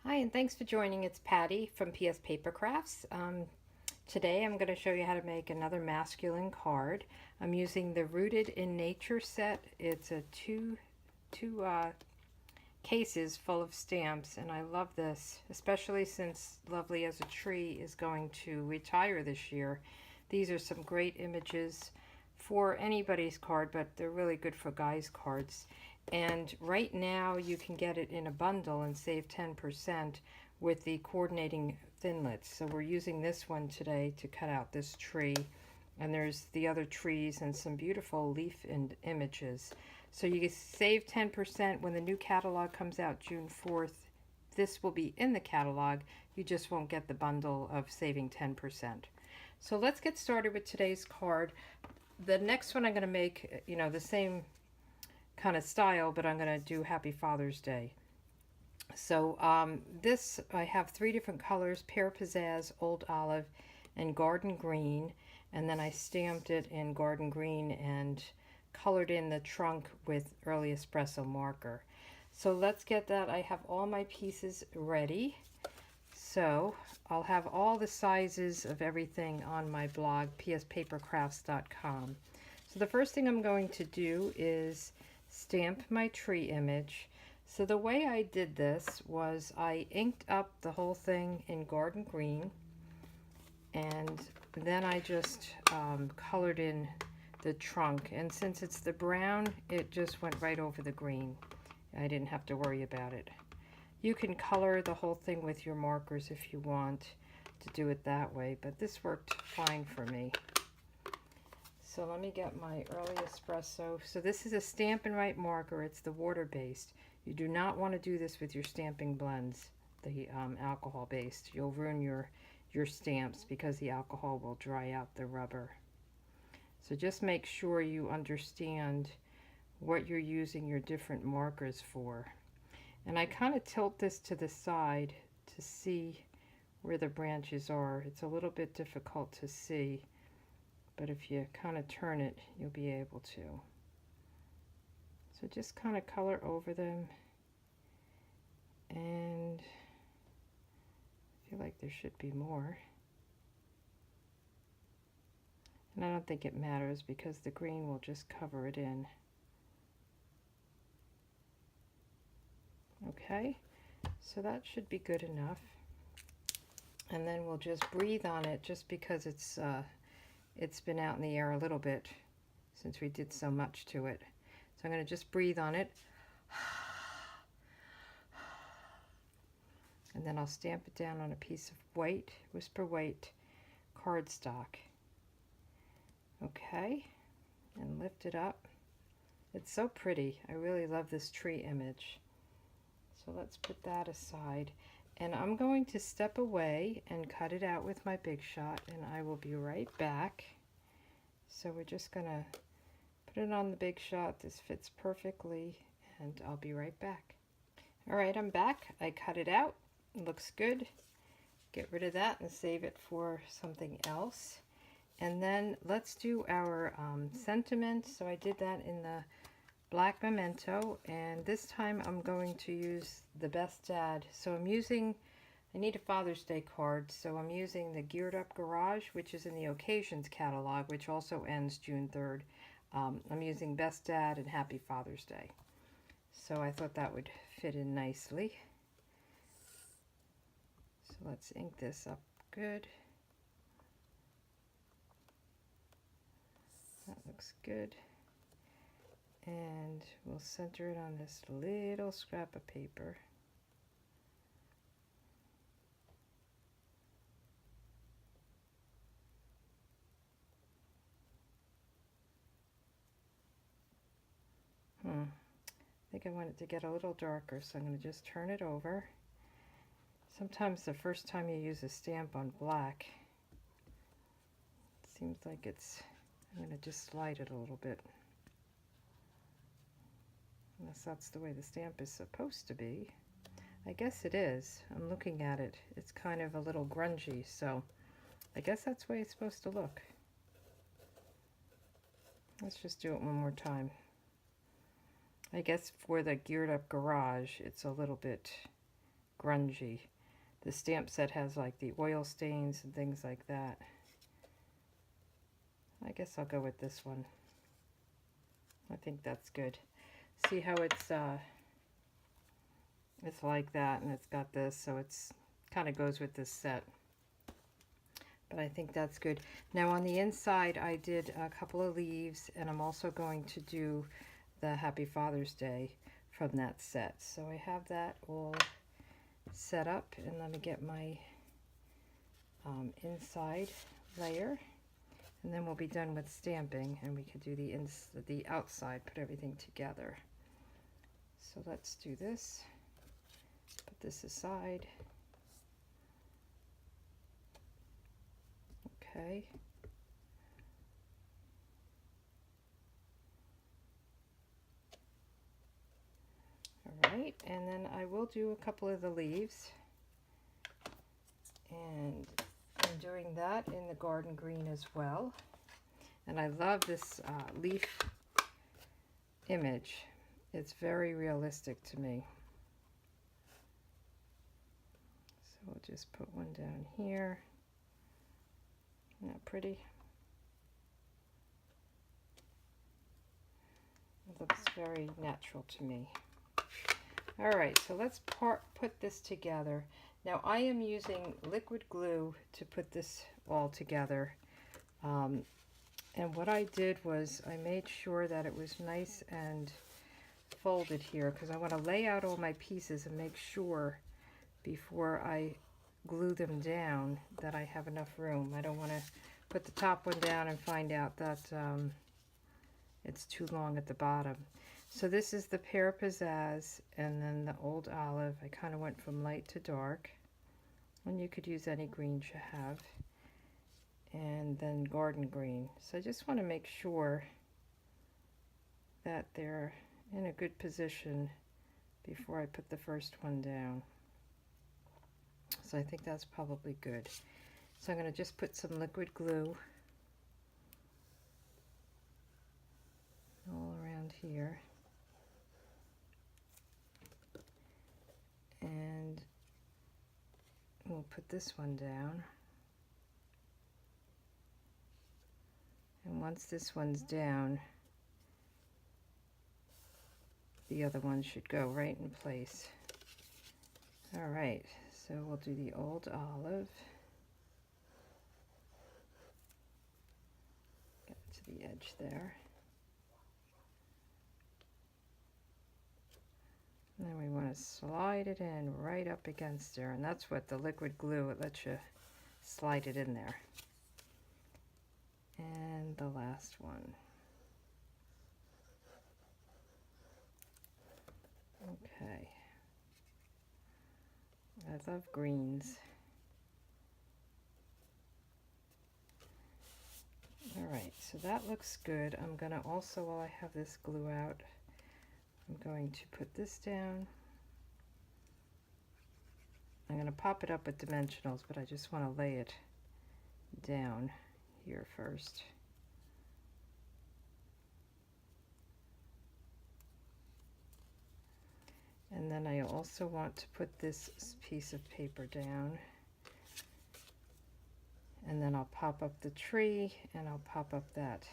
Hi, and thanks for joining. It's Patty from PS Paper Crafts. Today I'm going to show you how to make another masculine card. I'm using the Rooted in Nature set. It's a two cases full of stamps, and I love this, especially since Lovely as a Tree is going to retire this year. These are some great images for anybody's card, but they're really good for guys' cards. And right now you can get it in a bundle and save 10% with the coordinating Thinlits. So we're using this one today to cut out this tree. And there's the other trees and some beautiful leaf images. So you can save 10% when the new catalog comes out June 4th. This will be in the catalog. You just won't get the bundle of saving 10%. So let's get started with today's card. The next one I'm going to make, the same kind of style, but I'm going to do Happy Father's Day. So this, I have three different colors: Pear Pizzazz, Old Olive, and Garden Green. And then I stamped it in Garden Green and colored in the trunk with Early Espresso marker. So let's get that. I have all my pieces ready. So I'll have all the sizes of everything on my blog, pspapercrafts.com. So the first thing I'm going to do is stamp my tree image. So the way I did this was I inked up the whole thing in Garden Green, and then I just colored in the trunk. And since it's the brown, it just went right over the green. I didn't have to worry about it. You can color the whole thing with your markers if you want to do it that way, but this worked fine for me. So let me get my Early Espresso. So this is a Stampin' Write marker. It's the water-based. You do not want to do this with your stamping blends, the alcohol-based. You'll ruin your stamps because the alcohol will dry out the rubber. So just make sure you understand what you're using your different markers for. And I kind of tilt this to the side to see where the branches are. It's a little bit difficult to see, but if you kind of turn it, you'll be able to. So just kind of color over them, and I feel like there should be more. And I don't think it matters because the green will just cover it in. Okay, so that should be good enough. And then we'll just breathe on it just because it's been out in the air a little bit since we did so much to it. So I'm going to just breathe on it. And then I'll stamp it down on a piece of white, Whisper White cardstock. Okay, and lift it up. It's so pretty. I really love this tree image. So let's put that aside. And I'm going to step away and cut it out with my Big Shot, and I will be right back. So we're just going to put it on the Big Shot. This fits perfectly, and I'll be right back. All right, I'm back. I cut it out. It looks good. Get rid of that and save it for something else. And then let's do our sentiment. So I did that in the black memento, and this time I'm going to use the Best Dad. So I need a Father's Day card, so I'm using the Geared Up Garage, which is in the Occasions catalog, which also ends June 3rd. I'm using Best Dad and Happy Father's Day. So I thought that would fit in nicely. So let's ink this up good. That looks good. And we'll center it on this little scrap of paper. I think I want it to get a little darker, so I'm going to just turn it over. Sometimes the first time you use a stamp on black, it seems like I'm going to just slide it a little bit. Unless that's the way the stamp is supposed to be. I guess it is. I'm looking at it. It's kind of a little grungy, so I guess that's the way it's supposed to look. Let's just do it one more time. I guess for the Geared Up Garage, it's a little bit grungy. The stamp set has like the oil stains and things like that. I guess I'll go with this one. I think that's good. See how it's like that, and it's got this, so it's kind of goes with this set. But I think that's good. Now on the inside I did a couple of leaves, and I'm also going to do the Happy Father's Day from that set. So I have that all set up, and let me get my inside layer, and then we'll be done with stamping, and we could do the outside, put everything together. So let's do this. Put this aside. Okay. All right, and then I will do a couple of the leaves, and I'm doing that in the garden green as well. And I love this leaf image. It's very realistic to me. So we'll just put one down here. Isn't that pretty? It looks very natural to me. All right, so let's put this together. Now I am using liquid glue to put this all together. And what I did was I made sure that it was nice and folded here, because I want to lay out all my pieces and make sure before I glue them down that I have enough room. I don't want to put the top one down and find out that it's too long at the bottom. So this is the Pear Pizzazz, and then the Old Olive. I kind of went from light to dark, and you could use any greens you have, and then Garden Green. So I just want to make sure that they're in a good position before I put the first one down. So I think that's probably good. So I'm going to just put some liquid glue all around here. And we'll put this one down. And once this one's down, the other one should go right in place. All right, so we'll do the Old Olive. Get to the edge there. And then we want to slide it in right up against there, and that's what the liquid glue, it lets you slide it in there. And the last one. Okay. I love greens. All right, so that looks good. I'm going to also, while I have this glue out, I'm going to put this down. I'm going to pop it up with dimensionals, but I just want to lay it down here first. And then I also want to put this piece of paper down. And then I'll pop up the tree, and I'll pop up that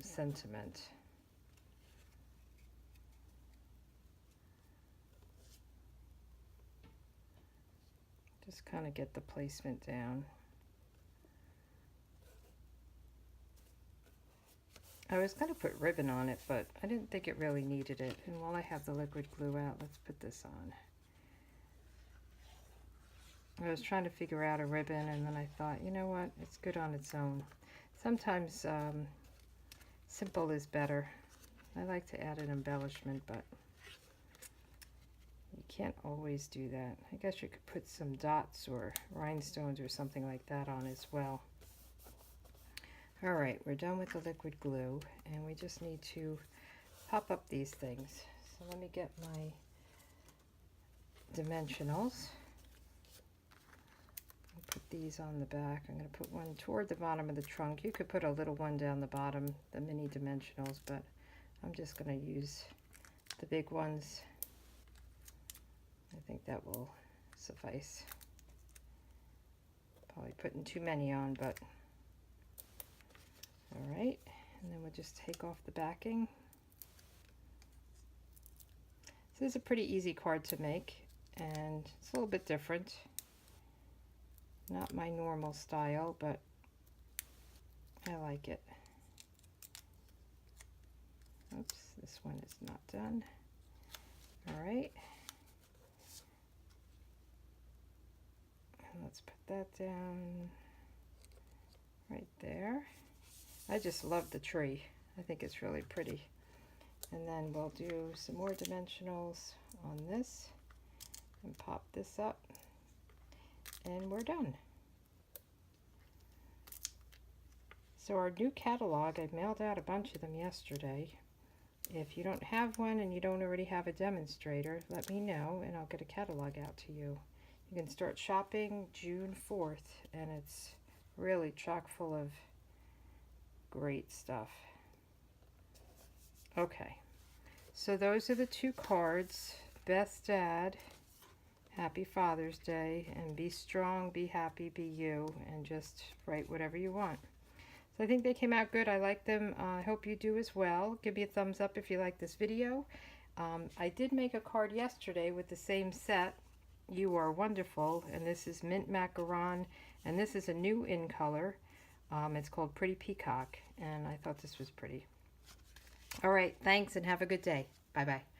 sentiment. Just kind of get the placement down. I was going to put ribbon on it, but I didn't think it really needed it. And while I have the liquid glue out, let's put this on. I was trying to figure out a ribbon, and then I thought, you know what, it's good on its own. Sometimes simple is better. I like to add an embellishment, but you can't always do that. I guess you could put some dots or rhinestones or something like that on as well. All right, we're done with the liquid glue, and we just need to pop up these things. So let me get my dimensionals. I'll put these on the back. I'm going to put one toward the bottom of the trunk. You could put a little one down the bottom, the mini dimensionals, but I'm just going to use the big ones I think that will suffice. Probably putting too many on, but all right. And then we'll just take off the backing. So this is a pretty easy card to make, and it's a little bit different. Not my normal style, but I like it. Oops, this one is not done. All right. And let's put that down right there. I just love the tree. I think it's really pretty. And then we'll do some more dimensionals on this and pop this up, and we're done. So our new catalog, I mailed out a bunch of them yesterday. If you don't have one and you don't already have a demonstrator, let me know and I'll get a catalog out to you. You can start shopping June 4th, and it's really chock full of great stuff. Okay, so those are the two cards. Best Dad, Happy Father's Day, and Be Strong, Be Happy, Be You, and just write whatever you want. So I think they came out good. I like them. I hope you do as well. Give me a thumbs up if you like this video. I did make a card yesterday with the same set, You Are Wonderful, and this is Mint Macaron, and this is a new in color. It's called Pretty Peacock, and I thought this was pretty. All right, thanks and have a good day. Bye-bye.